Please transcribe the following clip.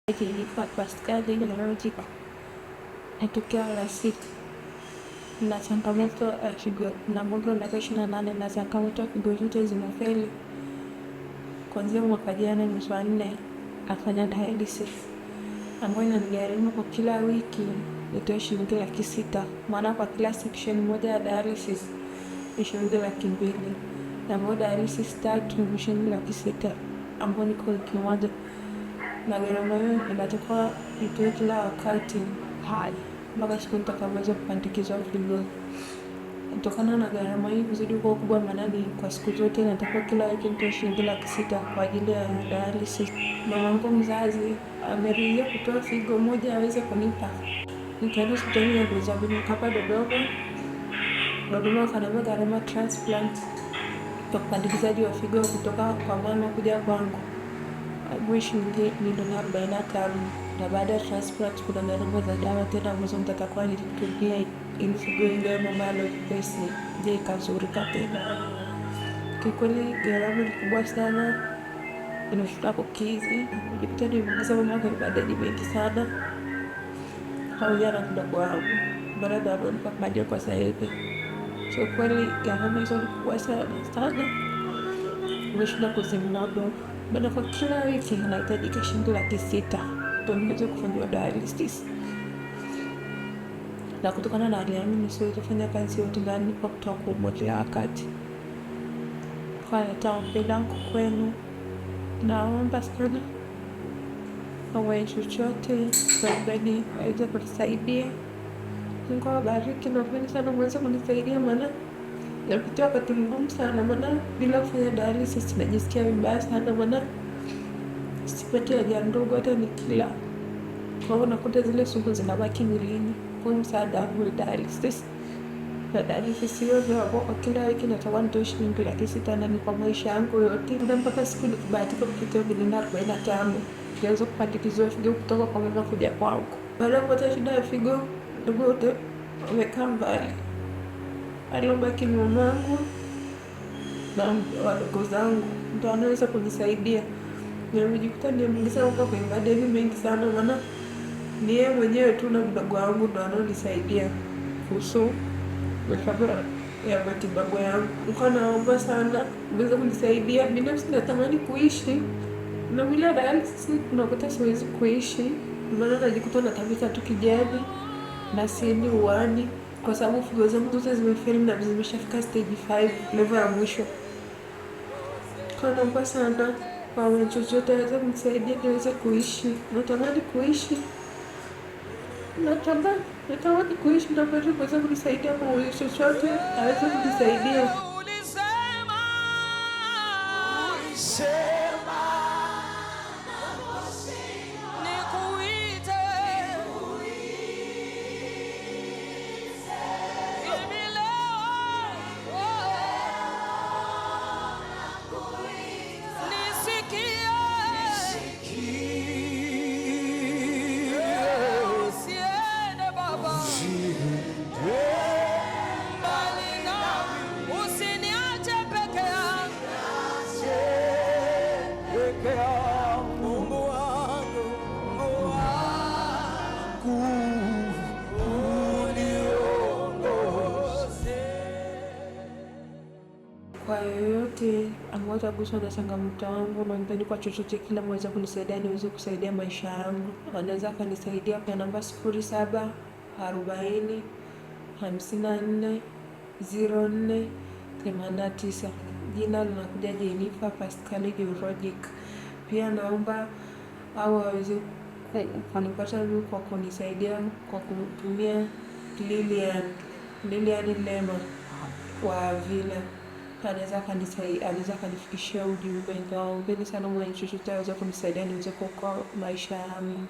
Pascal Logic natokea la sita na changamoto ya figo na mwaka 28 na changamoto ya figo zote zimefeli. Kuanzia mwaka jana mwezi wa 4 afanya dialysis ambayo inanigharimu kwa kila wiki nitoe shilingi 600,000, maana kwa kila section moja ya dialysis ni shilingi 200,000 na moja dialysis 3 ni shilingi 600,000 ambayo ni kwa wiki moja, na gharama hiyo inatakiwa nitoe kila wakati hadi mpaka siku nitakapoweza kupandikizwa figo. Kutokana na gharama hii kuzidi kuwa kubwa, maana kwa siku zote natakiwa kila wiki nitoe shilingi 600,000 kwa ajili ya dialysis. Mamangu mzazi ameridhia kutoa figo moja aweze kunipa. Nikaenda hospitali ya Dozabini hapa Dodoma, wakaniambia gharama transplant kwa upandikizaji wa figo kutoka kwa mama kuja kwangu shilingi milioni 45, na baada ya transplant kuna gharama za dawa tena ambazo nitakuwa nilitumia ili figo ile mama alopesi je ikazurika tena. Kikweli gharama ni kubwa sana, inashika kukizi nikitaka niongeza mama kwa madeni mengi sana. Haujana mdogo wangu baada ya kulipa maji kwa sasa hivi, so kweli gharama hizo ni kubwa sana, nimeshinda kuzimudu. Baada kwa kila wiki nahitaji shilingi 600,000 ndio niweze kufanya dialysis, na kutokana na hali yangu siwezi kufanya kazi yote ndani kwa kutoa kumoja wakati. Kwa nitaombea kwenu, naomba sana kwa chochote sabani aweze kutusaidia. Mungu awabariki na kupenda sana mweze kunisaidia, maana napitia wakati mgumu sana, maana bila kufanya dialysis najisikia vibaya sana, maana sipati haja ndogo hata nikila. Kwa hiyo nakuta zile sumu zinabaki mwilini. Kwa msaada wa dialysis na dialysis hiyo ndio kwa kila wiki natakuwa nitoe shilingi 600,000 na ni kwa maisha yangu yote, ndio mpaka siku nikibahatika kufikia milioni 45 niweze kupandikizwa figo kutoka kwa mama kuja kwangu. Baada ya kupata shida ya figo, ndugu wote wamekaa mbali, alibaki mamangu na wadogo zangu ndio wanaweza kunisaidia. Nimejikuta nimeingiza huko kwenye madeni mengi sana, maana ni yeye mwenyewe tu na mdogo wangu ndio wanaonisaidia kuhusu masuala ya matibabu yangu. Niko naomba sana uweze kunisaidia. Binafsi natamani kuishi na bila dialysis, unakuta siwezi kuishi, maana najikuta natabika tu kijani na sieni uani kwa sababu figo zangu zote zimefeli na zimeshafika stage 5 level ya mwisho. Kwa naomba sana kwa chochote aweze kunisaidia niweze kuishi. Natamani kuishi, natamani kuishi na kuweza kunisaidia kwa chochote aweze kunisaidia. Kwa yoyote ambao utaguswa na changamoto yangu na nipeni kwa chochote kila mweza kunisaidia niweze kusaidia maisha yangu, anaweza kanisaidia kwa namba 0740540489. Jina linakuja Jennifer Pascal Logic. Pia naomba au waweze kunipata kwa kunisaidia kwa kutumia Lilian Lema kwa vile anaweza kanifikishia ujumbe. Naombeni sana mwenye chochote aweze kunisaidia niweze kuokoa maisha yangu.